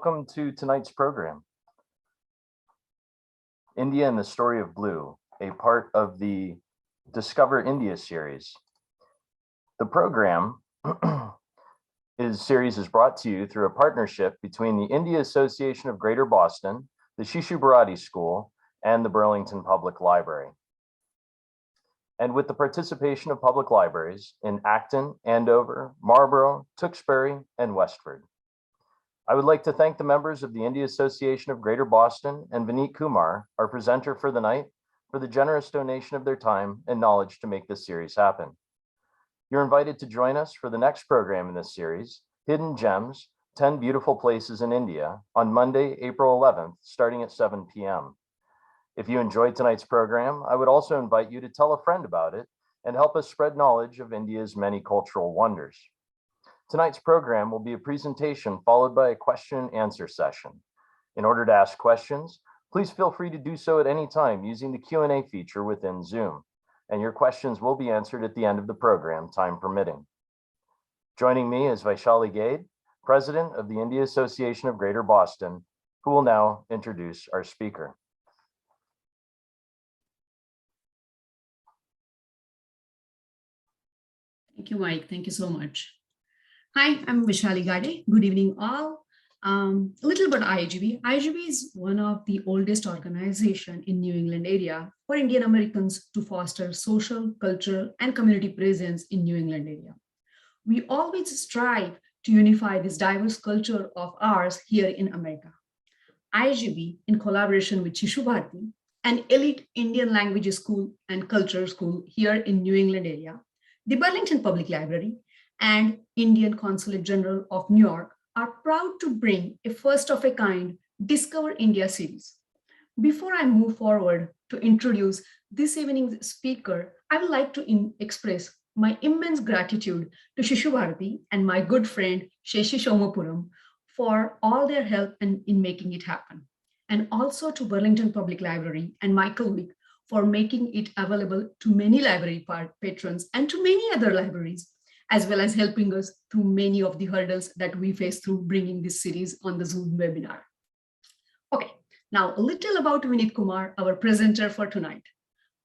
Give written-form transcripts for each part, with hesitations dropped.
welcome to tonight's program, India and the Story of Blue, a part of the Discover India series. The program series is brought to you through a partnership between the India Association of Greater Boston, the Shishu Bharati School, and the Burlington Public Library. And with the participation of public libraries in Acton, Andover, Marlborough, Tewksbury, and Westford. I would like to thank the members of the India Association of Greater Boston and Vineet Kumar, our presenter for the night, for the generous donation of their time and knowledge to make this series happen. You're invited to join us for the next program in this series, Hidden Gems, 10 Beautiful Places in India, on Monday, April 11th, starting at 7 p.m. If you enjoyed tonight's program, I would also invite you to tell a friend about it and help us spread knowledge of India's many cultural wonders. Tonight's program will be a presentation followed by a question and answer session. In order to ask questions, please feel free to do so at any time using the Q&A feature within Zoom, and your questions will be answered at the end of the program, time permitting. Joining me is Vaishali Gade, President of the India Association of Greater Boston, who will now introduce our speaker. Thank you, Mike. Thank you so much. Hi, I'm Vaishali Gade. Good evening, all. A little about IGB. IGB is one of the oldest organizations in New England area for Indian Americans to foster social, cultural, and community presence in New England area. We always strive to unify this diverse culture of ours here in America. IGB, in collaboration with Shishu Bharati, an elite Indian language school and culture school here in New England area, the Burlington Public Library, and Indian Consulate General of New York are proud to bring a first-of-a-kind Discover India series. Before I move forward to introduce this evening's speaker, I would like to express my immense gratitude to Shishu Bharati and my good friend Sheshi Shomapuram for all their help in making it happen, and also to Burlington Public Library and Michael Wick for making it available to many library patrons and to many other libraries, as well as helping us through many of the hurdles that we face through bringing this series on the Zoom webinar. Okay, now a little about Vineet Kumar, our presenter for tonight.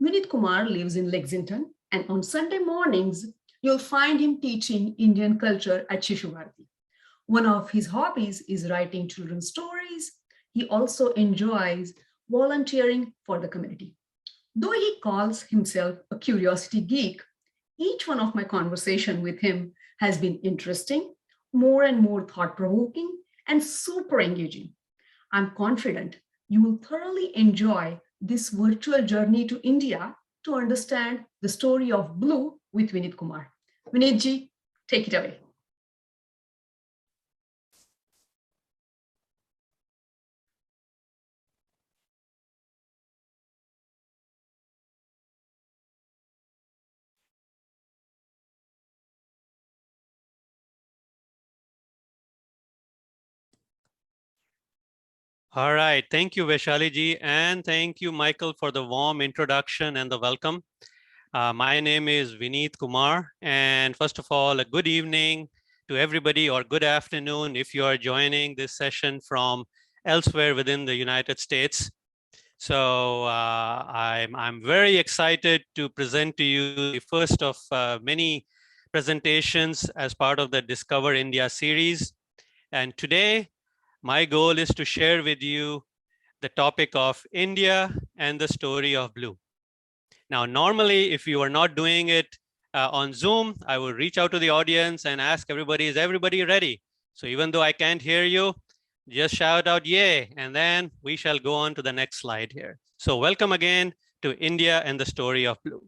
Vineet Kumar lives in Lexington, and on Sunday mornings, you'll find him teaching Indian culture at Shishu Bharati. One of his hobbies is writing children's stories. He also enjoys volunteering for the community. Though he calls himself a curiosity geek, each one of my conversation with him has been interesting, more and more thought-provoking, and super engaging. I'm confident you will thoroughly enjoy this virtual journey to India to understand the story of Blue with Vineet Kumar. Vineetji, take it away. All right, thank you, Vaishali ji, and thank you, Michael, for the warm introduction and the welcome. My name is Vineet Kumar, and first of all, a good evening to everybody, or good afternoon if you are joining this session from elsewhere within the United States. So I'm very excited to present to you the first of many presentations as part of the Discover India series. And today, my goal is to share with you the topic of India and the story of Blue. Now, normally, if you are not doing it on Zoom, I will reach out to the audience and ask everybody, is everybody ready? So even though I can't hear you, just shout out yay, and then we shall go on to the next slide here. So welcome again to India and the story of Blue.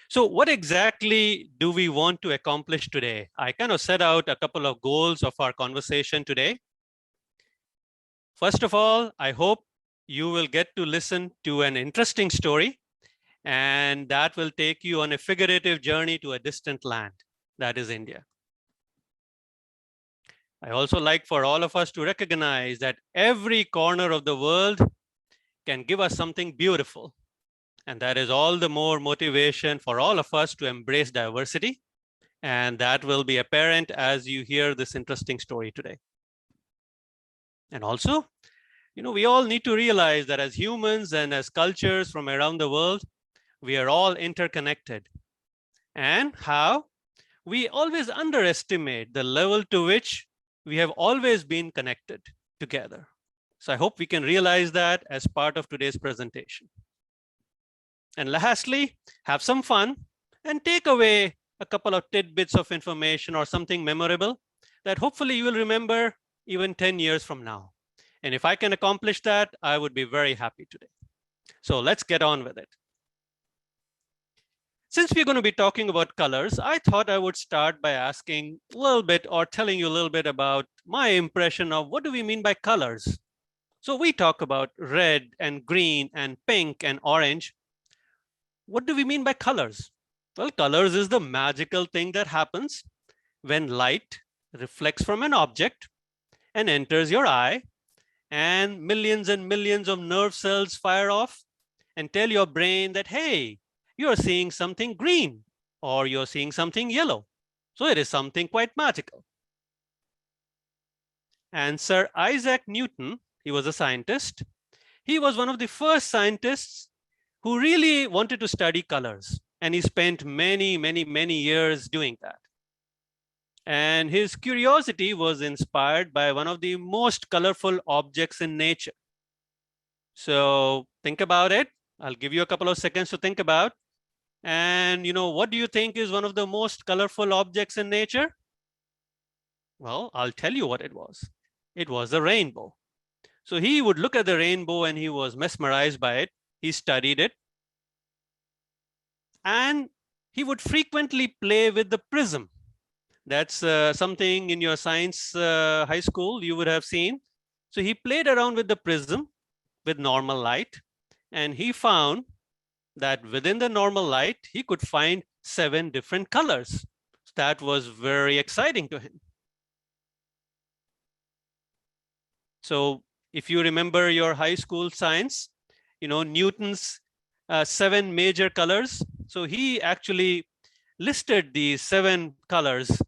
So what exactly do we want to accomplish today? I kind of set out a couple of goals of our conversation today. First of all, I hope you will get to listen to an interesting story, and that will take you on a figurative journey to a distant land, that is India. I also like for all of us to recognize that every corner of the world can give us something beautiful. And that is all the more motivation for all of us to embrace diversity. And that will be apparent as you hear this interesting story today. And also, we all need to realize that as humans and as cultures from around the world, we are all interconnected. And how we always underestimate the level to which we have always been connected together. So I hope we can realize that as part of today's presentation. And lastly, have some fun and take away a couple of tidbits of information or something memorable that hopefully you will remember even 10 years from now. And if I can accomplish that, I would be very happy today. So let's get on with it. Since we're going to be talking about colors, I thought I would start by asking a little bit or telling you a little bit about my impression of what do we mean by colors. So we talk about red and green and pink and orange. What do we mean by colors? Well, colors is the magical thing that happens when light reflects from an object and enters your eye, and millions of nerve cells fire off and tell your brain that, hey, you're seeing something green or you're seeing something yellow. So it is something quite magical. And Sir Isaac Newton, he was a scientist. He was one of the first scientists who really wanted to study colors. And he spent many years doing that. And his curiosity was inspired by one of the most colorful objects in nature. So think about it. I'll give you a couple of seconds to think about. And what do you think is one of the most colorful objects in nature? Well, I'll tell you what it was. It was the rainbow. So he would look at the rainbow and he was mesmerized by it. He studied it. And he would frequently play with the prism. That's something in your science high school you would have seen. So he played around with the prism with normal light, and he found that within the normal light, he could find 7 different colors. That was very exciting to him. So if you remember your high school science, Newton's 7 major colors. So he actually listed these 7 colors,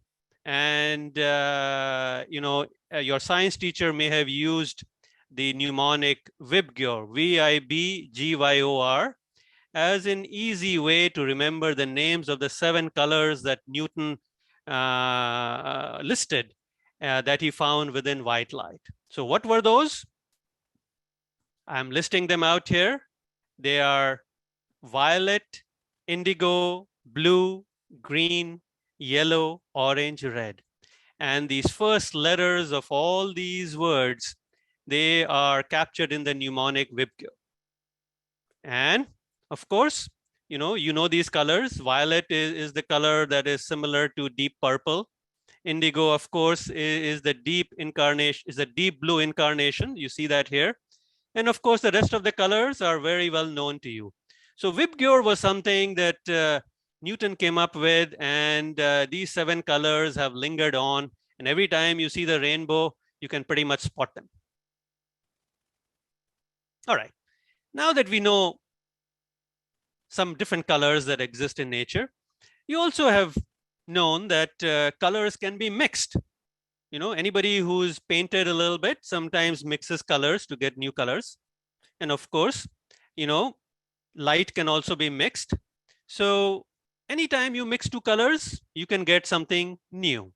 and your science teacher may have used the mnemonic VIBGYOR, VIBGYOR, as an easy way to remember the names of the 7 colors that Newton listed that he found within white light. So what were those? I'm listing them out here. They are violet, indigo, blue, green, yellow, orange, red. And these first letters of all these words, they are captured in the mnemonic VIBGYOR. And of course, you know these colors. Violet is the color that is similar to deep purple. Indigo, of course, is the deep incarnation, is the deep blue incarnation. You see that here. And of course, the rest of the colors are very well known to you. So VIBGYOR was something that Newton came up with, and these 7 colors have lingered on. And every time you see the rainbow, you can pretty much spot them. All right. Now that we know some different colors that exist in nature, you also have known that colors can be mixed. Anybody who's painted a little bit sometimes mixes colors to get new colors. And of course, light can also be mixed. So anytime you mix 2 colors, you can get something new.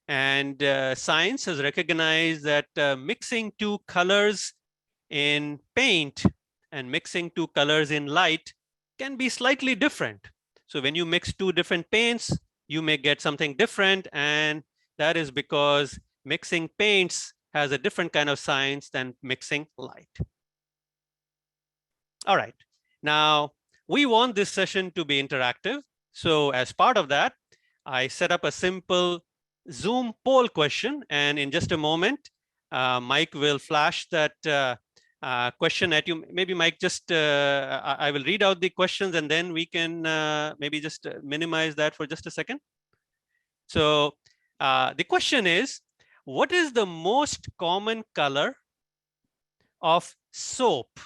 And science has recognized that mixing 2 colors in paint and mixing 2 colors in light can be slightly different. So when you mix 2 different paints, you may get something different. And that is because mixing paints has a different kind of science than mixing light. All right. Now, we want this session to be interactive. So as part of that, I set up a simple Zoom poll question. And in just a moment, Mike will flash that question at you. Maybe Mike, just I will read out the questions and then we can maybe just minimize that for just a second. So the question is, what is the most common color of soap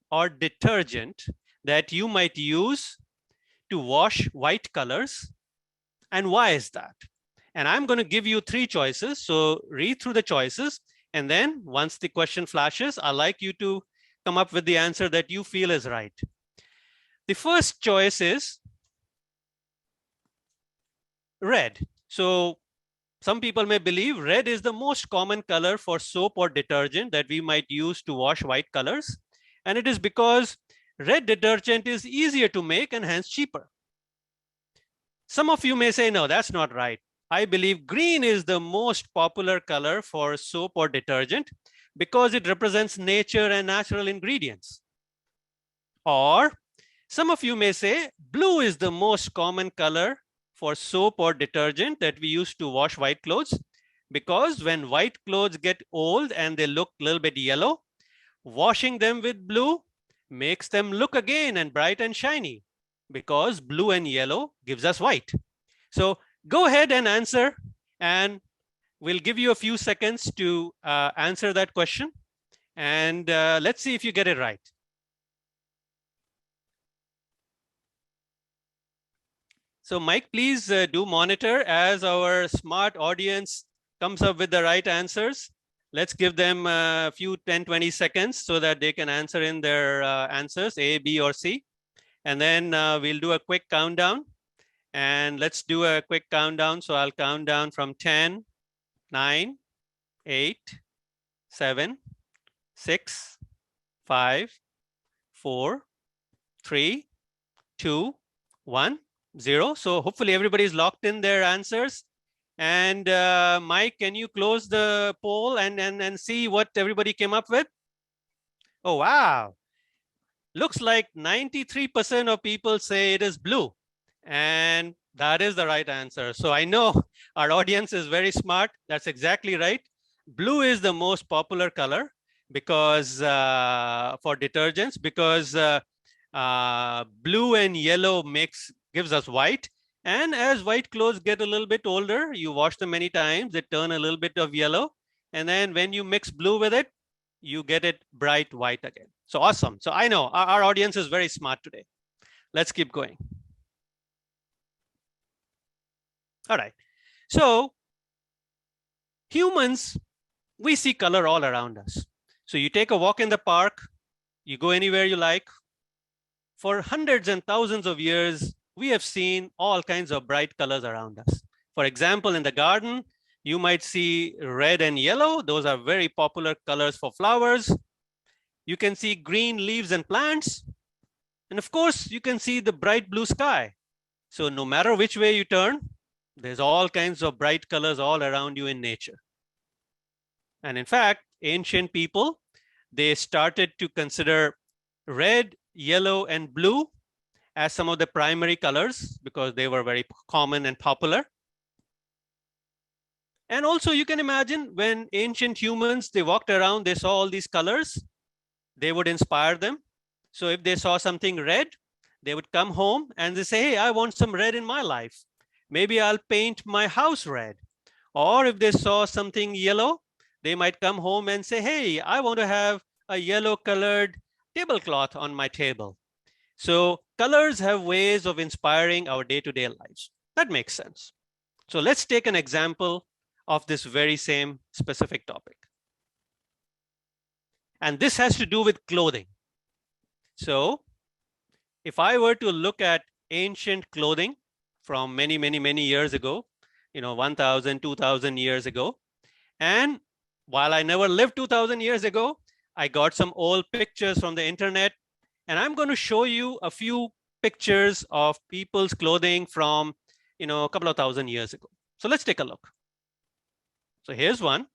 or detergent that you might use to wash white colors, and why is that? And I'm going to give you 3 choices. So read through the choices And then once the question flashes, I'd like you to come up with the answer that you feel is right. The first choice is red. So some people may believe red is the most common color for soap or detergent that we might use to wash white colors. And it is because red detergent is easier to make and hence cheaper. Some of you may say, no, that's not right. I believe green is the most popular color for soap or detergent because it represents nature and natural ingredients. Or some of you may say blue is the most common color for soap or detergent that we use to wash white clothes, because when white clothes get old and they look a little bit yellow, washing them with blue makes them look again and bright and shiny, because blue and yellow gives us white. So go ahead and answer, and we'll give you a few seconds to answer that question. And let's see if you get it right. So Mike, please do monitor as our smart audience comes up with the right answers. Let's give them a few 10, 20 seconds so that they can answer in their answers, A, B, or C. And then we'll do a quick countdown. And let's do a quick countdown. So I'll count down from 10, 9, 8, 7, 6, 5, 4, 3, 2, 1, 0. So hopefully everybody is locked in their answers. And Mike, can you close the poll and see what everybody came up with? Oh, wow. Looks like 93% of people say it is blue. And that is the right answer. So I know our audience is very smart. That's exactly right. Blue is the most popular color because for detergents, because blue and yellow gives us white. And as white clothes get a little bit older, you wash them many times, they turn a little bit of yellow. And then when you mix blue with it, you get it bright white again. So awesome. So I know our audience is very smart today. Let's keep going. All right. So humans, we see color all around us. So you take a walk in the park, you go anywhere you like. For hundreds and thousands of years, we have seen all kinds of bright colors around us. For example, in the garden, you might see red and yellow. Those are very popular colors for flowers. You can see green leaves and plants. And of course, you can see the bright blue sky. So no matter which way you turn, there's all kinds of bright colors all around you in nature. And in fact, ancient people, they started to consider red, yellow, and blue as some of the primary colors because they were very common and popular. And also you can imagine when ancient humans, they walked around, they saw all these colors, they would inspire them. So if they saw something red, they would come home and they say, hey, I want some red in my life. Maybe I'll paint my house red. Or if they saw something yellow, they might come home and say, hey, I want to have a yellow colored tablecloth on my table. So colors have ways of inspiring our day-to-day lives. That makes sense. So let's take an example of this very same specific topic. And this has to do with clothing. So if I were to look at ancient clothing from many, many, many years ago, 1,000, 2,000 years ago, and while I never lived 2,000 years ago, I got some old pictures from the internet, and I'm going to show you a few pictures of people's clothing from, a couple of thousand years ago. So let's take a look. So here's one.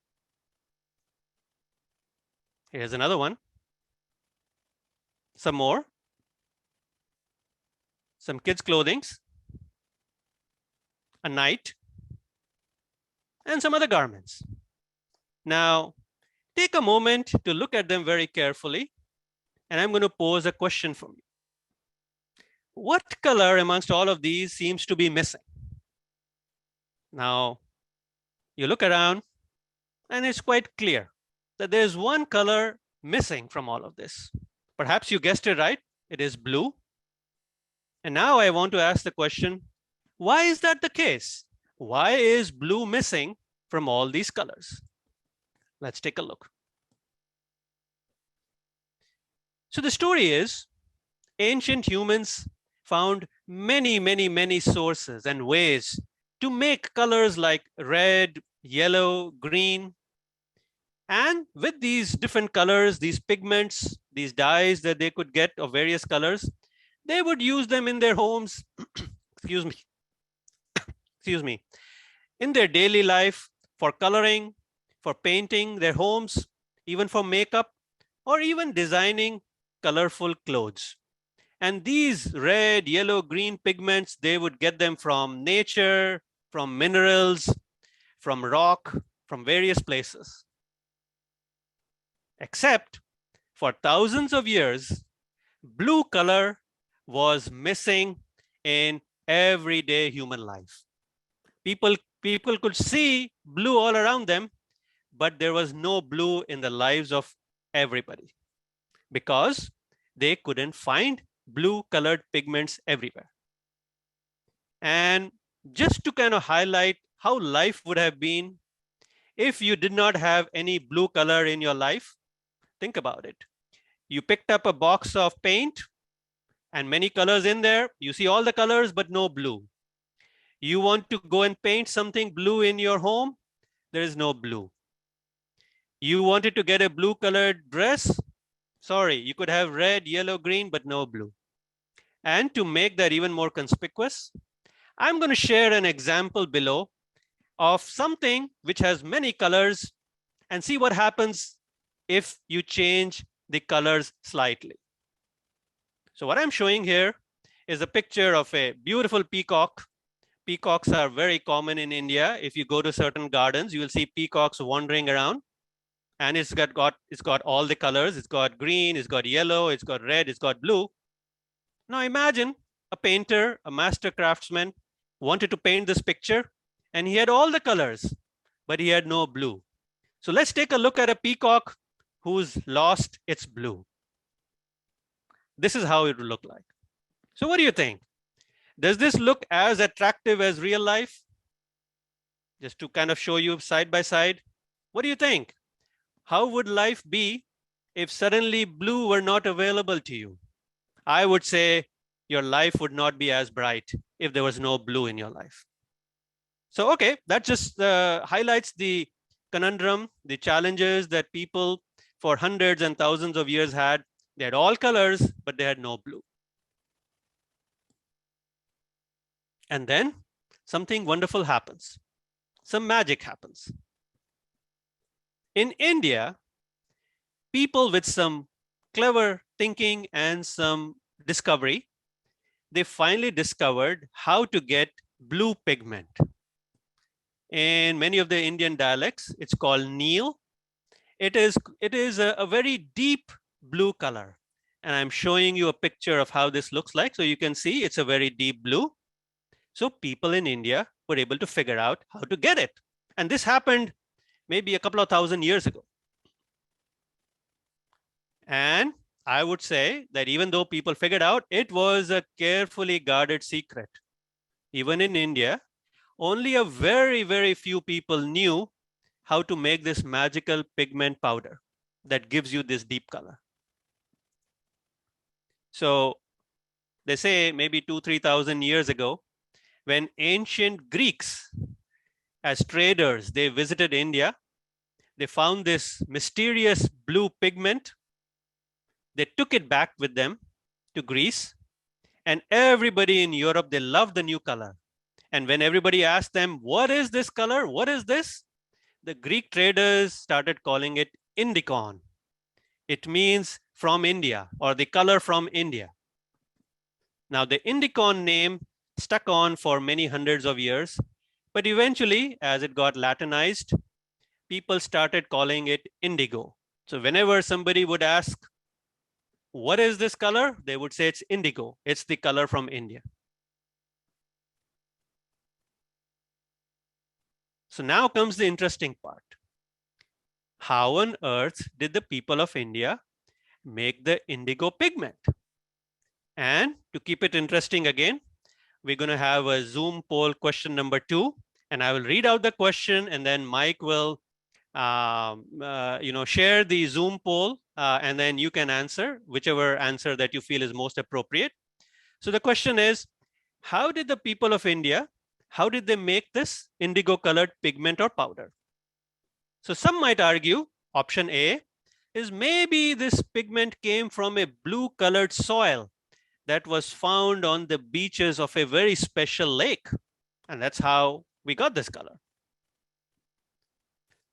Here's another one. Some more. Some kids' clothing. A knight. And some other garments. Now, take a moment to look at them very carefully. And I'm going to pose a question for you. What color amongst all of these seems to be missing? Now, you look around and it's quite clear that there's one color missing from all of this. Perhaps you guessed it right. It is blue. And now I want to ask the question, why is that the case? Why is blue missing from all these colors? Let's take a look. So the story is, ancient humans found many sources and ways to make colors like red, yellow, green. And with these different colors, these pigments, these dyes that they could get of various colors, they would use them in their homes, excuse me, in their daily life for coloring, for painting their homes, even for makeup, or even designing colorful clothes. And these red, yellow, green pigments, they would get them from nature, from minerals, from rock, from various places. Except for thousands of years, blue color was missing in everyday human life. People could see blue all around them, but there was no blue in the lives of everybody because they couldn't find blue colored pigments everywhere. And just to kind of highlight how life would have been if you did not have any blue color in your life, think about it. You picked up a box of paint and many colors in there. You see all the colors, but no blue. You want to go and paint something blue in your home, there is no blue. You wanted to get a blue colored dress, sorry, you could have red, yellow, green, but no blue. And to make that even more conspicuous, I'm going to share an example below of something which has many colors and see what happens if you change the colors slightly. So what I'm showing here is a picture of a beautiful peacock. Peacocks are very common in India. If you go to certain gardens, you will see peacocks wandering around. And it's got all the colors. It's got green, it's got yellow, it's got red, it's got blue. Now imagine a painter, a master craftsman, wanted to paint this picture, and he had all the colors, but he had no blue. So let's take a look at a peacock who's lost its blue. This is how it would look like. So what do you think? Does this look as attractive as real life? Just to kind of show you side by side. What do you think? How would life be if suddenly blue were not available to you? I would say your life would not be as bright if there was no blue in your life. So, okay, that just highlights the conundrum, the challenges that people for hundreds and thousands of years had. They had all colors, but they had no blue. And then something wonderful happens. Some magic happens. In India, people with some clever thinking and some discovery, they finally discovered how to get blue pigment. In many of the Indian dialects, it's called Neel. It is a very deep blue color. And I'm showing you a picture of how this looks like. So you can see it's a very deep blue. So people in India were able to figure out how to get it. And this happened maybe a couple of thousand years ago. And I would say that even though people figured out, it was a carefully guarded secret. Even in India, only a very few people knew how to make this magical pigment powder that gives you this deep color. So they say maybe 2,000-3,000 years ago, when ancient Greeks, as traders, they visited India, they found this mysterious blue pigment. They took it back with them to Greece, and everybody in Europe, they loved the new color. And when everybody asked them, what is this color? What is this? The Greek traders started calling it Indicon. It means from India, or the color from India. Now the Indicon name stuck on for many hundreds of years, but eventually, as it got Latinized, people started calling it indigo. So whenever somebody would ask, what is this color? They would say it's indigo. It's the color from India. So now comes the interesting part. How on earth did the people of India make the indigo pigment? And to keep it interesting again, we're going to have a Zoom poll question number 2. And I will read out the question, and then Mike will share the Zoom poll, and then you can answer whichever answer that you feel is most appropriate. So the question is, how did the people of India, how did they make this indigo colored pigment or powder? So some might argue option A is maybe this pigment came from a blue colored soil that was found on the beaches of a very special lake. And that's how we got this color.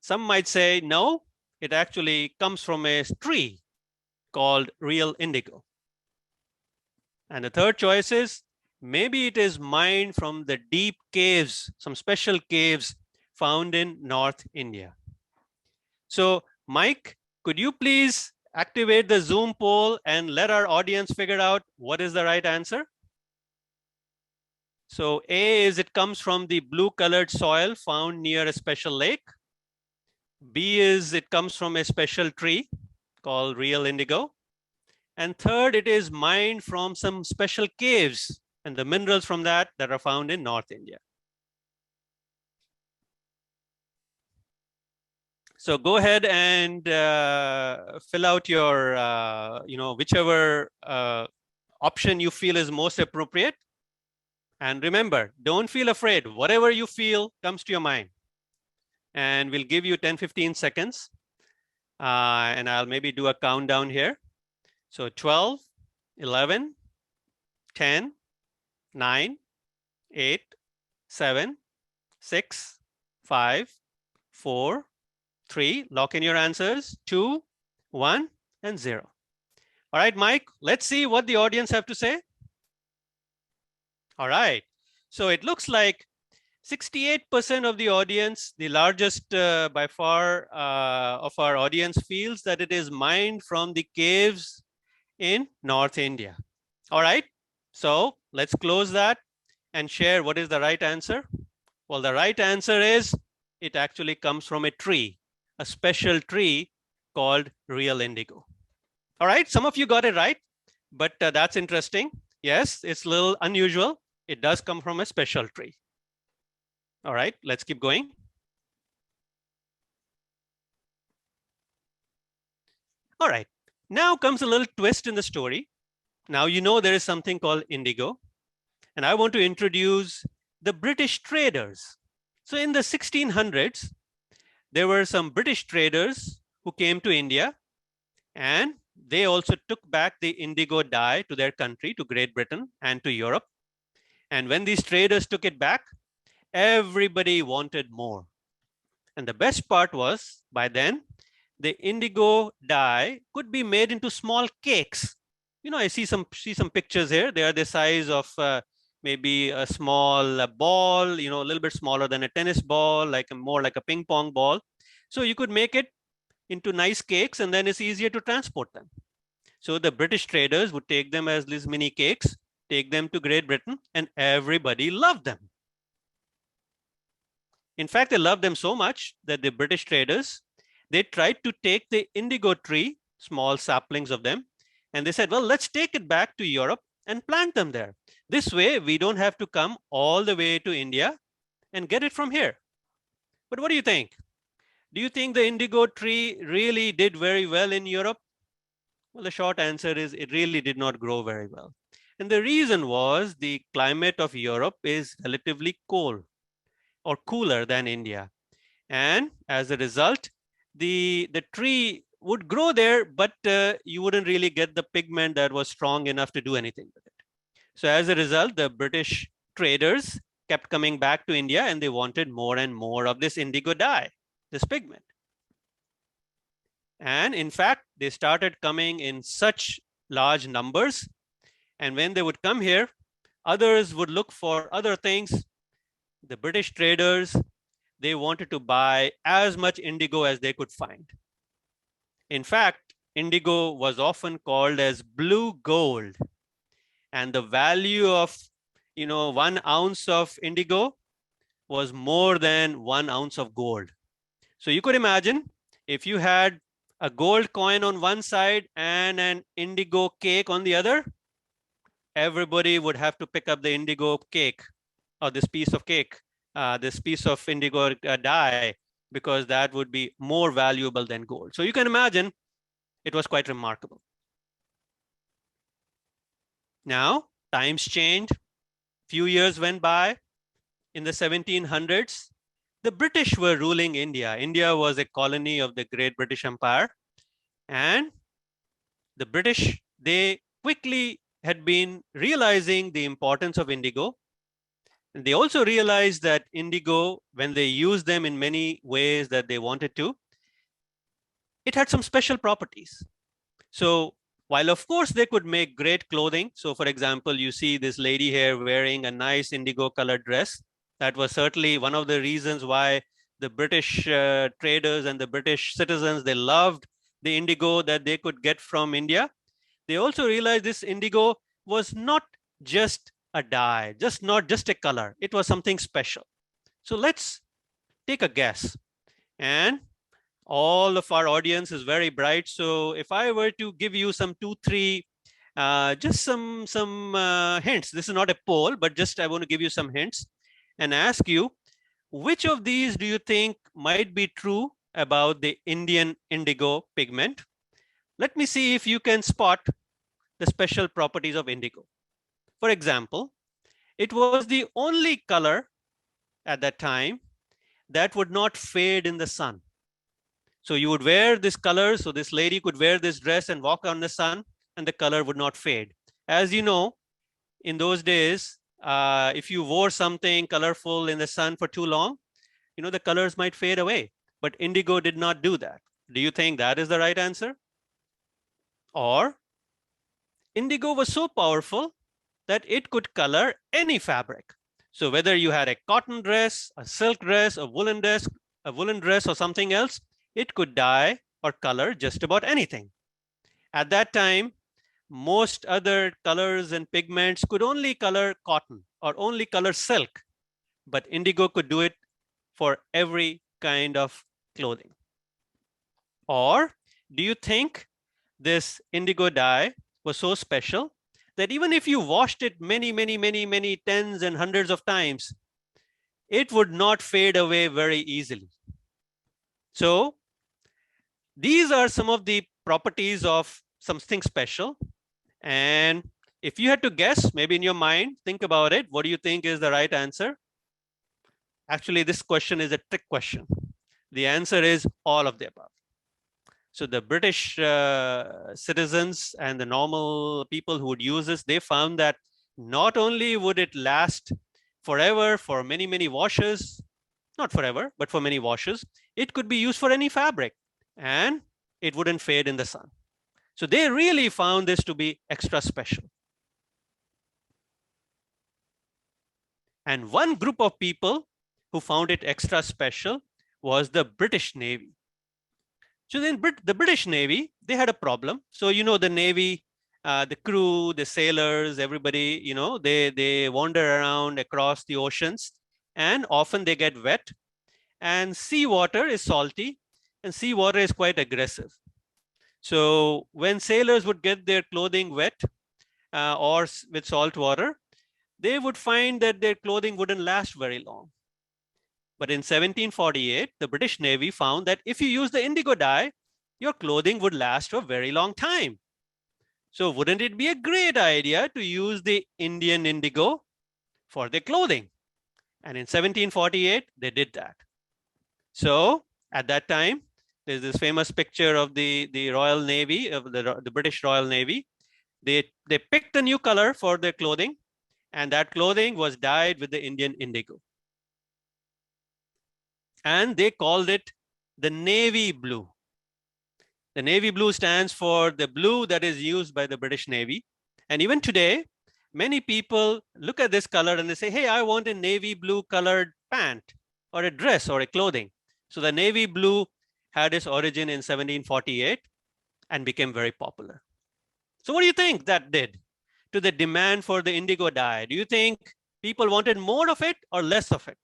Some might say, no, it actually comes from a tree called real indigo. And the third choice is, maybe it is mined from the deep caves, some special caves found in North India. So Mike, could you please activate the Zoom poll and let our audience figure out what is the right answer? So A is it comes from the blue colored soil found near a special lake. B is it comes from a special tree called real indigo. And third, it is mined from some special caves and the minerals from that are found in North India. So go ahead and fill out your, whichever option you feel is most appropriate. And remember, don't feel afraid. Whatever you feel comes to your mind. And we'll give you 10-15 seconds. And I'll maybe do a countdown here. So 12, 11, 10, 9, 8, 7, 6, 5, 4, 3. Lock in your answers. 2, 1, and 0. All right, Mike, let's see what the audience have to say. All right. So it looks like 68% of the audience, the largest by far of our audience, feels that it is mined from the caves in North India. All right, so let's close that and share what is the right answer. Well, the right answer is it actually comes from a tree, a special tree called real indigo. All right, some of you got it right, but that's interesting. Yes, it's a little unusual. It does come from a special tree. All right, let's keep going. All right. Now comes a little twist in the story. Now you know there is something called indigo, and I want to introduce the British traders. So in the 1600s, there were some British traders who came to India, and they also took back the indigo dye to their country, to Great Britain and to Europe. And when these traders took it back, everybody wanted more. And the best part was, by then, the indigo dye could be made into small cakes. You know, I see some pictures here. They are the size of maybe a small ball, a little bit smaller than a tennis ball, more like a ping pong ball. So you could make it into nice cakes, and then it's easier to transport them. So the British traders would take them as these mini cakes, take them to Great Britain, and everybody loved them. In fact, they loved them so much that the British traders, they tried to take the indigo tree, small saplings of them, and they said, well, let's take it back to Europe and plant them there. This way, we don't have to come all the way to India and get it from here. But what do you think? Do you think the indigo tree really did very well in Europe? Well, the short answer is it really did not grow very well. And the reason was the climate of Europe is relatively cold or cooler than India. And as a result, the tree would grow there, but you wouldn't really get the pigment that was strong enough to do anything with it. So as a result, the British traders kept coming back to India, and they wanted more and more of this indigo dye, this pigment. And in fact, they started coming in such large numbers. And when they would come here, others would look for other things. The British traders, they wanted to buy as much indigo as they could find. In fact, indigo was often called as blue gold. And the value of 1 ounce of indigo was more than 1 ounce of gold. So you could imagine if you had a gold coin on one side and an indigo cake on the other, everybody would have to pick up the indigo cake, or this piece of cake, this piece of indigo dye, because that would be more valuable than gold. So you can imagine it was quite remarkable. Now, times changed. Few years went by. In the 1700s, the British were ruling India. India was a colony of the Great British Empire. And the British, they quickly had been realizing the importance of indigo. And they also realized that indigo, when they used them in many ways that they wanted to, it had some special properties. So while of course they could make great clothing. So for example, you see this lady here wearing a nice indigo colored dress. That was certainly one of the reasons why the British traders and the British citizens, they loved the indigo that they could get from India. They also realized this indigo was not just a dye, not just a color. It was something special. So let's take a guess. And all of our audience is very bright. So if I were to give you some 2, 3, just some hints, this is not a poll, but just I want to give you some hints and ask you, which of these do you think might be true about the Indian indigo pigment? Let me see if you can spot the special properties of indigo. For example, it was the only color at that time that would not fade in the sun. So you would wear this color. So this lady could wear this dress and walk on the sun and the color would not fade. As you know, in those days, if you wore something colorful in the sun for too long, the colors might fade away. But indigo did not do that. Do you think that is the right answer? Or indigo was so powerful that it could color any fabric. So whether you had a cotton dress, a silk dress, a woolen dress, or something else, it could dye or color just about anything. At that time, most other colors and pigments could only color cotton or only color silk, but indigo could do it for every kind of clothing. Or do you think this indigo dye was so special that even if you washed it many tens and hundreds of times, it would not fade away very easily? So these are some of the properties of something special. And if you had to guess, maybe in your mind, think about it. What do you think is the right answer? Actually, this question is a trick question. The answer is all of the above. So the British citizens and the normal people who would use this, they found that not only would it last forever for many washes, not forever, but for many washes, it could be used for any fabric and it wouldn't fade in the sun. So they really found this to be extra special. And one group of people who found it extra special was the British Navy. So then the British Navy, they had a problem. So, the Navy, the crew, the sailors, everybody, they wander around across the oceans and often they get wet, and seawater is salty and seawater is quite aggressive. So when sailors would get their clothing wet or with salt water, they would find that their clothing wouldn't last very long. But in 1748, the British Navy found that if you use the indigo dye, your clothing would last for a very long time. So wouldn't it be a great idea to use the Indian indigo for their clothing? And in 1748, they did that. So at that time, there's this famous picture of the Royal Navy, of the British Royal Navy. They picked a new color for their clothing, and that clothing was dyed with the Indian indigo. And they called it the navy blue. The navy blue stands for the blue that is used by the British Navy. And even today, many people look at this color and they say, hey, I want a navy blue colored pant or a dress or a clothing. So the navy blue had its origin in 1748 and became very popular. So what do you think that did to the demand for the indigo dye? Do you think people wanted more of it or less of it?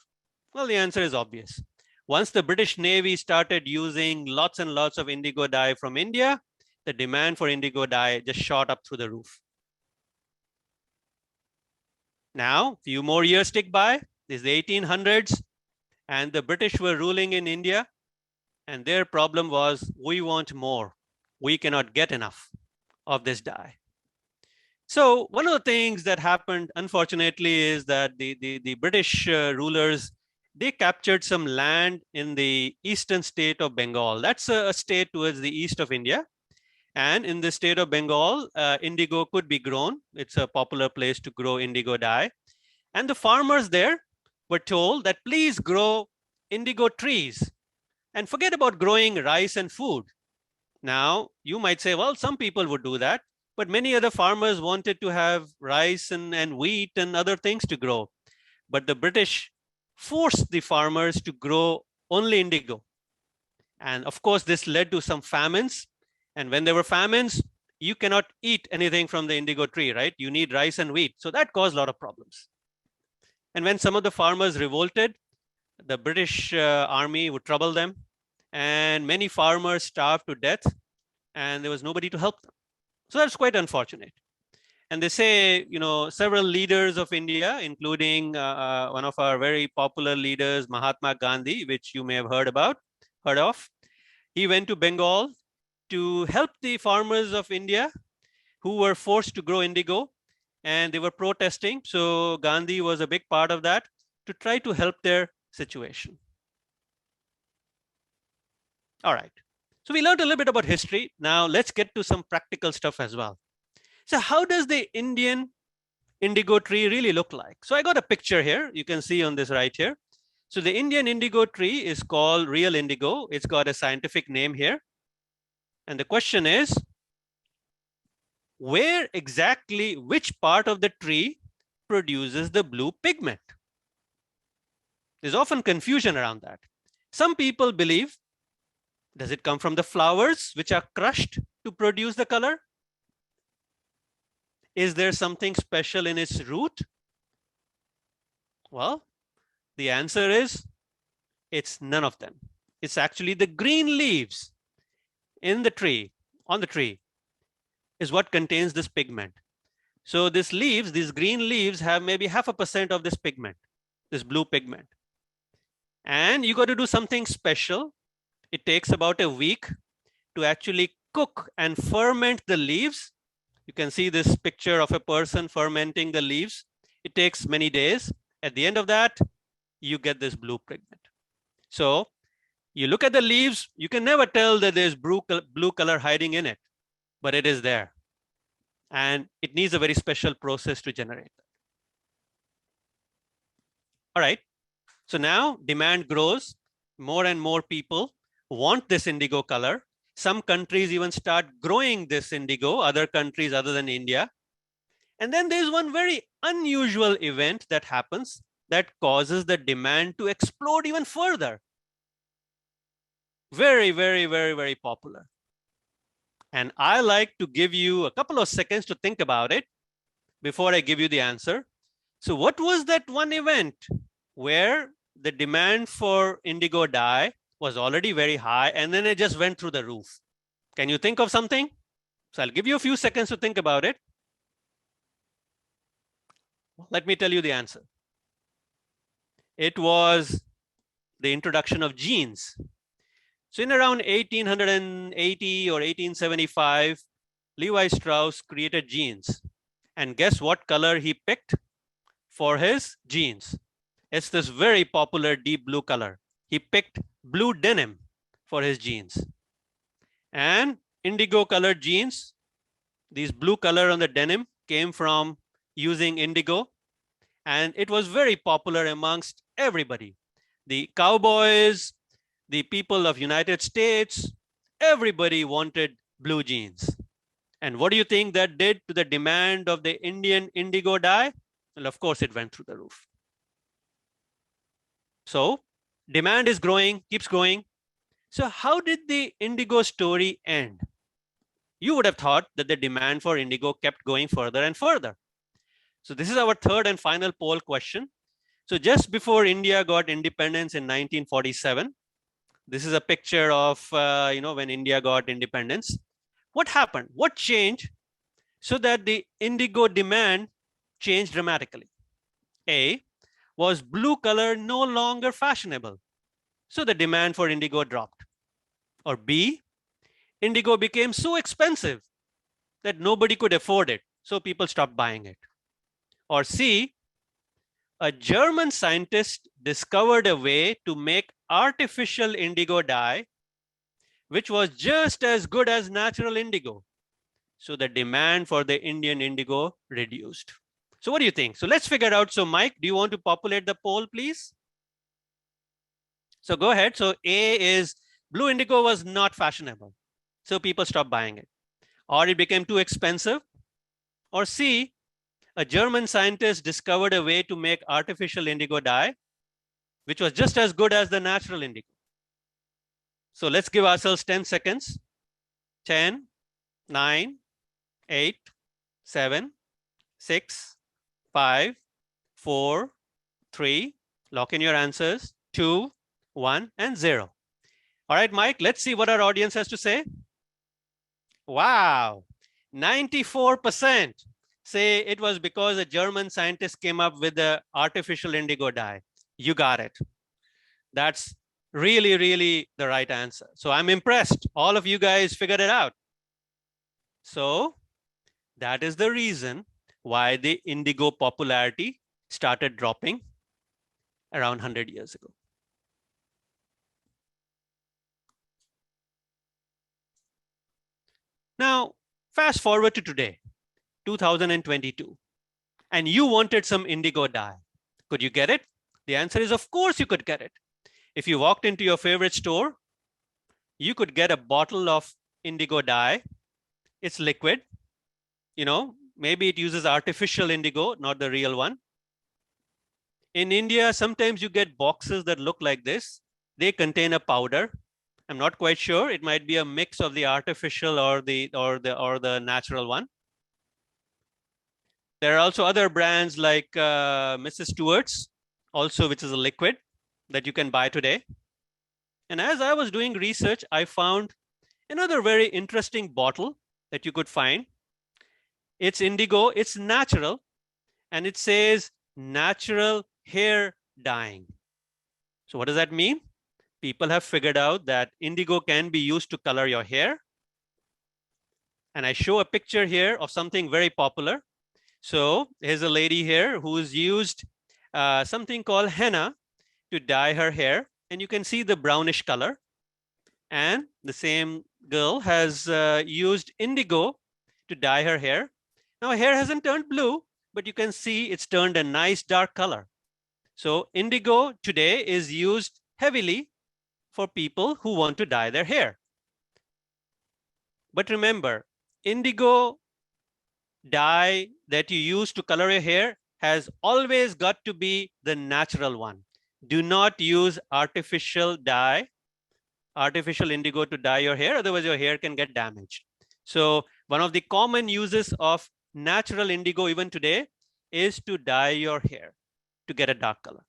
Well, the answer is obvious. Once the British Navy started using lots and lots of indigo dye from India, the demand for indigo dye just shot up through the roof. Now, a few more years tick by. This is the 1800s, and the British were ruling in India. And their problem was, we want more. We cannot get enough of this dye. So one of the things that happened, unfortunately, is that the British rulers, they captured some land in the eastern state of Bengal. That's a state towards the east of India. And in the state of Bengal, indigo could be grown. It's a popular place to grow indigo dye. And the farmers there were told that please grow indigo trees and forget about growing rice and food. Now, you might say, well, some people would do that, but many other farmers wanted to have rice and wheat and other things to grow. But the British forced the farmers to grow only indigo. And of course, this led to some famines. And when there were famines, you cannot eat anything from the indigo tree, right? You need rice and wheat. So that caused a lot of problems. And when some of the farmers revolted, the British army would trouble them. And many farmers starved to death, and there was nobody to help them. So that's quite unfortunate. And they say, several leaders of India, including one of our very popular leaders, Mahatma Gandhi, which you may have heard of. He went to Bengal to help the farmers of India who were forced to grow indigo, and they were protesting. So Gandhi was a big part of that to try to help their situation. All right. So we learned a little bit about history. Now let's get to some practical stuff as well. So how does the Indian indigo tree really look like? So I got a picture here. You can see on this right here. So the Indian indigo tree is called real indigo. It's got a scientific name here. And the question is, where exactly, which part of the tree produces the blue pigment? There's often confusion around that. Some people believe, does it come from the flowers which are crushed to produce the color? Is there something special in its root? Well, the answer is, it's none of them. It's actually the green leaves in the tree, on the tree, is what contains this pigment. So these leaves, these green leaves have maybe 0.5% of this pigment, this blue pigment. And you got to do something special. It takes about a week to actually cook and ferment the leaves. You can see this picture of a person fermenting the leaves. It takes many days. At the end of that, you get this blue pigment. So you look at the leaves, you can never tell that there's blue color hiding in it, but it is there. And it needs a very special process to generate that. All right. So now demand grows. More and more people want this indigo color. Some countries even start growing this indigo, other countries other than India. And then there's one very unusual event that happens that causes the demand to explode even further. Very, very, very, very popular. And I like to give you a couple of seconds to think about it before I give you the answer. So what was that one event where the demand for indigo dye was already very high and then it just went through the roof? Can you think of something? So I'll give you a few seconds to think about it. Let me tell you the answer. It was the introduction of jeans. So in around 1880 or 1875, Levi Strauss created jeans. And guess what color he picked for his jeans? It's this very popular deep blue color. He picked blue denim for his jeans. And indigo colored jeans, these blue color on the denim came from using indigo. And it was very popular amongst everybody. The cowboys, the people of United States, everybody wanted blue jeans. And what do you think that did to the demand of the Indian indigo dye? Well, of course, it went through the roof. So demand is growing, keeps growing. So how did the indigo story end? You would have thought that the demand for indigo kept going further and further. So this is our third and final poll question. So just before India got independence in 1947, this is a picture of when India got independence. What happened? What changed so that the indigo demand changed dramatically? A, was blue color no longer fashionable? So the demand for indigo dropped. Or B, indigo became so expensive that nobody could afford it, so people stopped buying it. Or C, a German scientist discovered a way to make artificial indigo dye, which was just as good as natural indigo. So the demand for the Indian indigo reduced. So what do you think? So let's figure out. So Mike, do you want to populate the poll, please? So go ahead. So A is blue indigo was not fashionable, so people stopped buying it. Or it became too expensive. Or C, a German scientist discovered a way to make artificial indigo dye, which was just as good as the natural indigo. So let's give ourselves 10 seconds. 10, 9, 8, 7, 6, 5, 4, 3. Lock in your answers. 2, 1, and 0. All right, Mike, let's see what our audience has to say. Wow, 94% say it was because a German scientist came up with the artificial indigo dye. You got it. That's really, really the right answer. So I'm impressed. All of you guys figured it out. So that is the reason why the indigo popularity started dropping around 100 years ago. Now, fast forward to today, 2022, and you wanted some indigo dye. Could you get it? The answer is, of course, you could get it. If you walked into your favorite store, you could get a bottle of indigo dye. It's liquid. You know, maybe it uses artificial indigo, not the real one. In India, sometimes you get boxes that look like this. They contain a powder. I'm not quite sure. It might be a mix of the artificial or the natural one. There are also other brands like Mrs. Stewart's, also which is a liquid that you can buy today. And as I was doing research, I found another very interesting bottle that you could find. It's indigo, it's natural, and it says natural hair dyeing. So what does that mean? People have figured out that indigo can be used to color your hair. And I show a picture here of something very popular. So here's a lady here who's used something called henna to dye her hair. And you can see the brownish color. And the same girl has used indigo to dye her hair. Now, her hair hasn't turned blue, but you can see it's turned a nice dark color. So indigo today is used heavily for people who want to dye their hair. But remember, indigo dye that you use to color your hair has always got to be the natural one. Do not use artificial dye, artificial indigo to dye your hair, otherwise your hair can get damaged. So one of the common uses of natural indigo even today is to dye your hair to get a dark color.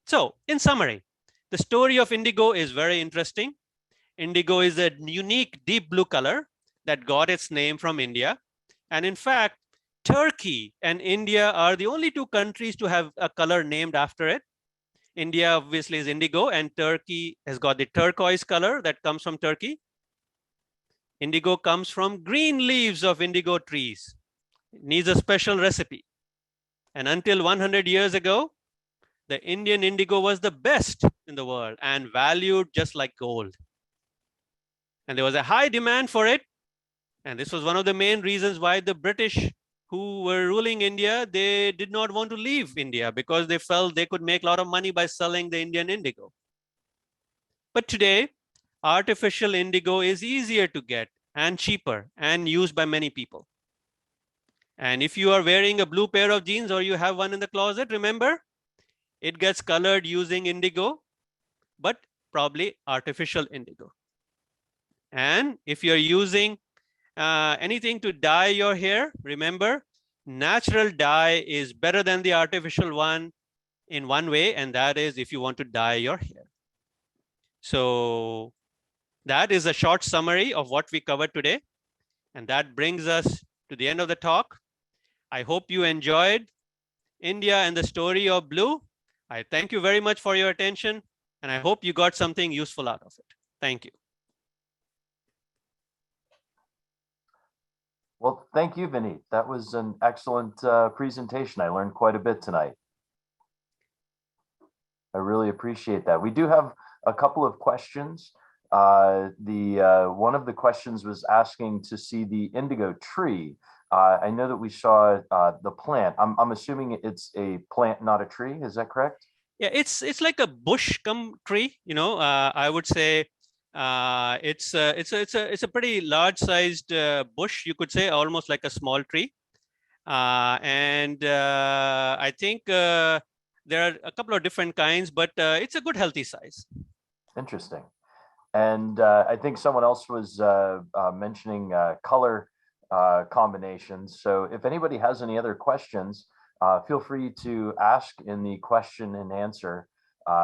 So in summary, the story of indigo is very interesting. Indigo is a unique deep blue color that got its name from India. And in fact, Turkey and India are the only two countries to have a color named after it. India obviously is indigo, and Turkey has got the turquoise color that comes from Turkey. Indigo comes from green leaves of indigo trees. It needs a special recipe. And until 100 years ago, the Indian indigo was the best in the world and valued just like gold. And there was a high demand for it. And this was one of the main reasons why the British who were ruling India, they did not want to leave India because they felt they could make a lot of money by selling the Indian indigo. But today, artificial indigo is easier to get and cheaper and used by many people. And if you are wearing a blue pair of jeans or you have one in the closet, remember, it gets colored using indigo, but probably artificial indigo. And if you're using anything to dye your hair, remember, natural dye is better than the artificial one in one way, and that is if you want to dye your hair. So that is a short summary of what we covered today. And that brings us to the end of the talk. I hope you enjoyed India and the story of blue. I thank you very much for your attention, and I hope you got something useful out of it. Thank you. Well, thank you, Vineet. That was an excellent presentation. I learned quite a bit tonight. I really appreciate that. We do have a couple of questions. One of the questions was asking to see the indigo tree. I know that we saw the plant. I'm assuming it's a plant, not a tree. Is that correct? Yeah, it's like a bush come tree. I would say it's a pretty large sized bush. You could say almost like a small tree. And I think there are a couple of different kinds, but it's a good healthy size. Interesting. And I think someone else was mentioning color combinations. So if anybody has any other questions, feel free to ask in the question and answer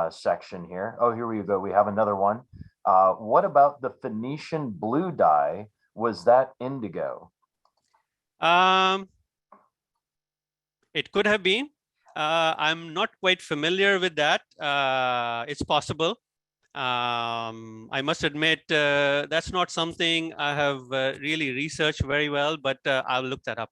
section here. Oh, here we go. We have another one. What about the Phoenician blue dye? Was that indigo? It could have been. I'm not quite familiar with that. It's possible. I must admit, that's not something I have really researched very well, but I'll look that up.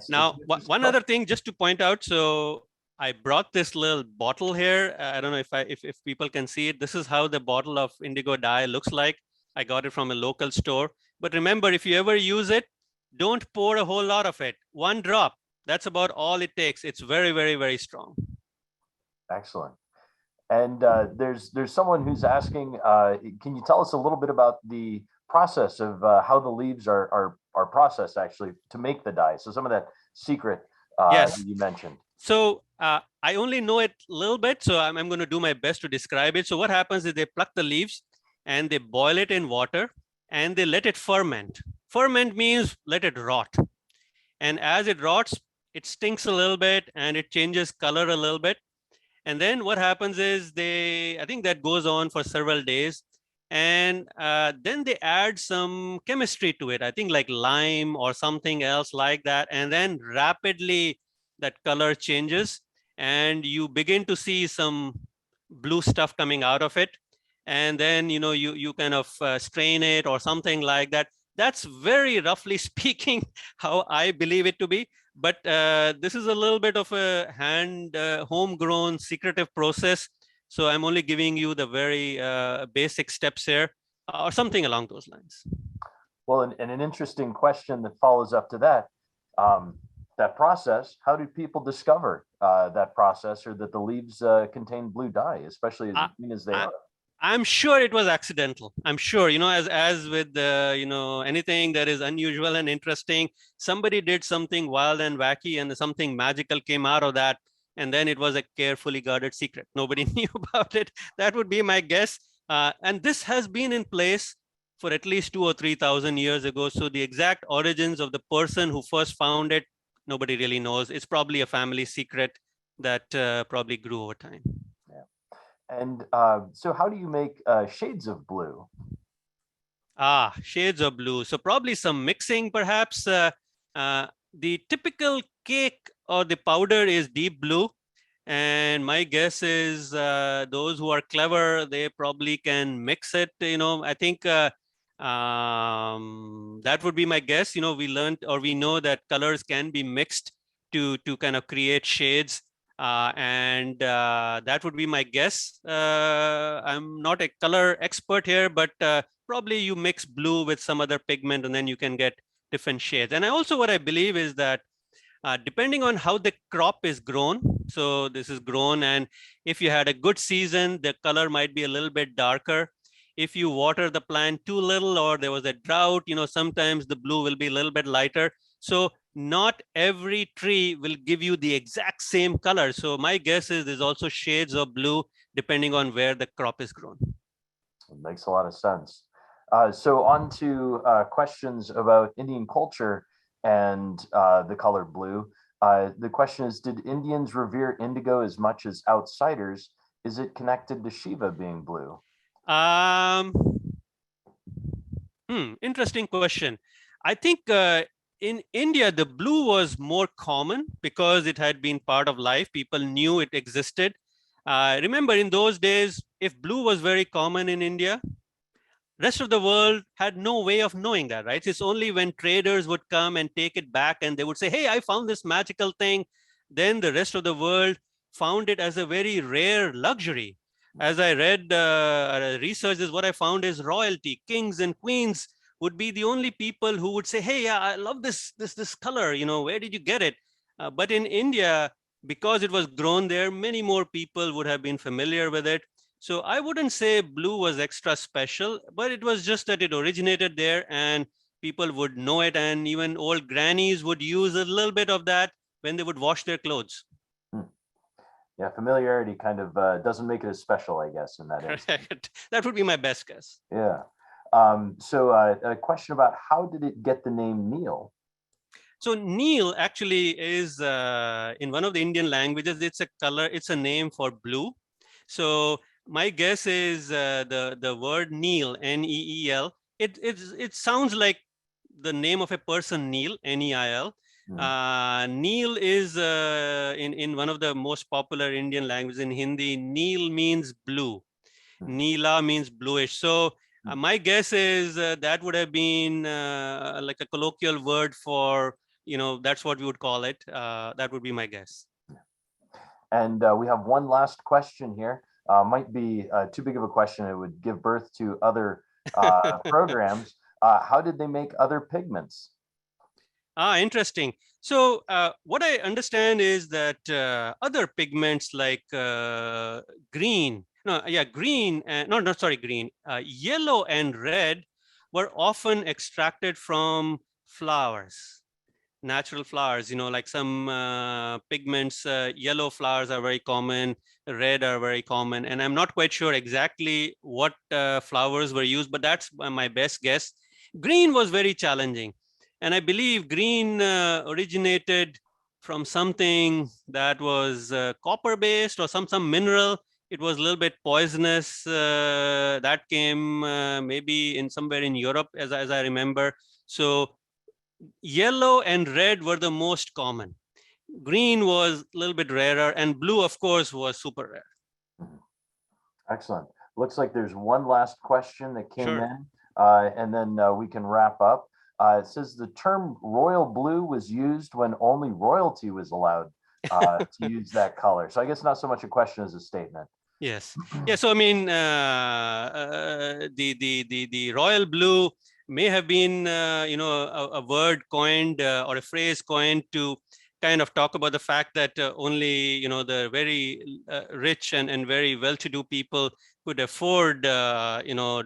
Now, one other thing just to point out. So I brought this little bottle here. I don't know if people can see it. This is how the bottle of indigo dye looks like. I got it from a local store. But remember, if you ever use it, don't pour a whole lot of it. 1 drop. That's about all it takes. It's very, very, very strong. Excellent. And there's someone who's asking, can you tell us a little bit about the process of how the leaves are processed actually to make the dye? So some of that secret yes. you mentioned. So I only know it a little bit, so I'm going to do my best to describe it. So what happens is they pluck the leaves and they boil it in water and they let it ferment. Ferment means let it rot. And as it rots, it stinks a little bit and it changes color a little bit. And then what happens is I think that goes on for several days. And then they add some chemistry to it. I think like lime or something else like that. And then rapidly that color changes and you begin to see some blue stuff coming out of it. And then, you kind of strain it or something like that. That's very roughly speaking how I believe it to be. But this is a little bit of a homegrown secretive process. So I'm only giving you the very basic steps here or something along those lines. Well, and an interesting question that follows up to that, that process, how do people discover that process or that the leaves contain blue dye, especially as green as they are? I'm sure it was accidental. I'm sure, as with anything that is unusual and interesting, somebody did something wild and wacky and something magical came out of that. And then it was a carefully guarded secret. Nobody knew about it. That would be my guess. And this has been in place for at least 2,000 or 3,000 years ago. So the exact origins of the person who first found it, nobody really knows. It's probably a family secret that probably grew over time. And so how do you make shades of blue? Shades of blue. So probably some mixing, perhaps. The typical cake or the powder is deep blue. And my guess is those who are clever, they probably can mix it. I think that would be my guess. We learned or we know that colors can be mixed to kind of create shades. And that would be my guess. I'm not a color expert here, but probably you mix blue with some other pigment and then you can get different shades. And what I believe is that depending on how the crop is grown, so this is grown, and if you had a good season, the color might be a little bit darker. If you water the plant too little or there was a drought, sometimes the blue will be a little bit lighter. So not every tree will give you the exact same color. So my guess is there's also shades of blue depending on where the crop is grown. It makes a lot of sense. So on to questions about Indian culture and the color blue. The question is, did Indians revere indigo as much as outsiders? Is it connected to Shiva being blue? Interesting question. I think in India, the blue was more common because it had been part of life. People knew it existed. Remember, in those days, if blue was very common in India, rest of the world had no way of knowing that, right? It's only when traders would come and take it back and they would say, hey, I found this magical thing. Then the rest of the world found it as a very rare luxury. As I read research, is what I found is royalty, kings and queens would be the only people who would say, hey, yeah, I love this color, where did you get it? But in India, because it was grown there, many more people would have been familiar with it. So I wouldn't say blue was extra special, but it was just that it originated there and people would know it. And even old grannies would use a little bit of that when they would wash their clothes. Yeah, familiarity kind of doesn't make it as special, I guess, in that instance. Correct. That would be my best guess. Yeah. So a question about how did it get the name Neil? So Neil actually is in one of the Indian languages, it's a color, it's a name for blue. So my guess is the word Neil, N-E-E-L, it sounds like the name of a person, Neil, N-E-I-L. Neil is in one of the most popular Indian languages in Hindi. Neil means blue. Neela means bluish. So my guess is that would have been like a colloquial word for, that's what we would call it. That would be my guess. And we have one last question here. Might be too big of a question. It would give birth to other programs. How did they make other pigments? Interesting. So what I understand is that other pigments like green, yellow and red were often extracted from flowers, natural flowers, like some pigments, yellow flowers are very common, red are very common. And I'm not quite sure exactly what flowers were used, but that's my best guess. Green was very challenging. And I believe green originated from something that was copper-based or some mineral. It was a little bit poisonous. That came maybe in somewhere in Europe, as I remember. So yellow and red were the most common. Green was a little bit rarer, and blue, of course, was super rare. Excellent. Looks like there's one last question that came in, and then we can wrap up. It says the term royal blue was used when only royalty was allowed to use that color. So I guess not so much a question as a statement. Yes. Yeah. So I mean, the royal blue may have been a word coined or a phrase coined to kind of talk about the fact that only the very rich and very well-to-do people could afford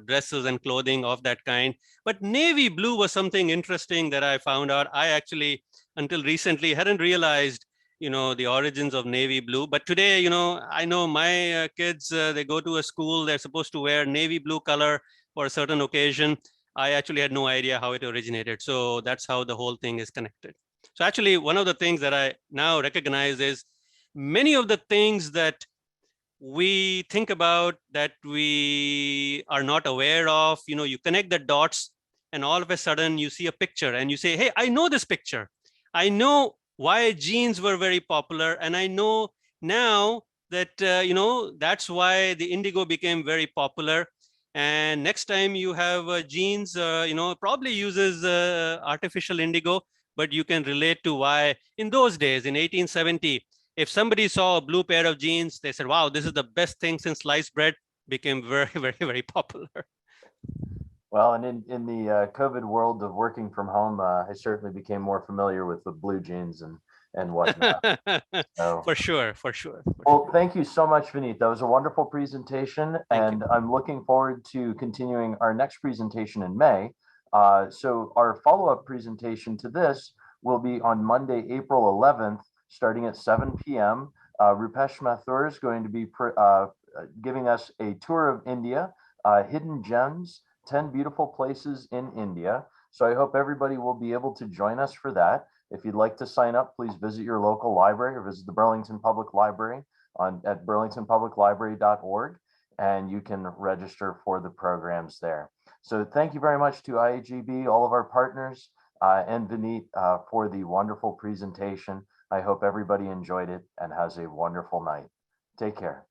dresses and clothing of that kind. But navy blue was something interesting that I found out. I actually until recently hadn't realized the origins of navy blue. But today, I know my kids, they go to a school, they're supposed to wear navy blue color for a certain occasion. I actually had no idea how it originated. So that's how the whole thing is connected. So actually, one of the things that I now recognize is many of the things that we think about that we are not aware of, you connect the dots and all of a sudden you see a picture and you say, hey, I know this picture. I know why jeans were very popular. And I know now that, that's why the indigo became very popular. And next time you have jeans, probably uses artificial indigo, but you can relate to why in those days, in 1870, if somebody saw a blue pair of jeans, they said, wow, this is the best thing since sliced bread, became very, very, very popular. Well, and in the COVID world of working from home, I certainly became more familiar with the blue jeans and whatnot. So, for sure. Well, thank you so much, Vineet. That was a wonderful presentation, and I'm looking forward to continuing our next presentation in May. So our follow-up presentation to this will be on Monday, April 11th, starting at 7 p.m. Rupesh Mathur is going to be giving us a tour of India, hidden gems, 10 beautiful places in India. So I hope everybody will be able to join us for that. If you'd like to sign up, please visit your local library or visit the Burlington Public Library at burlingtonpubliclibrary.org, and you can register for the programs there. So thank you very much to IAGB, all of our partners, and Vineet for the wonderful presentation. I hope everybody enjoyed it and has a wonderful night. Take care.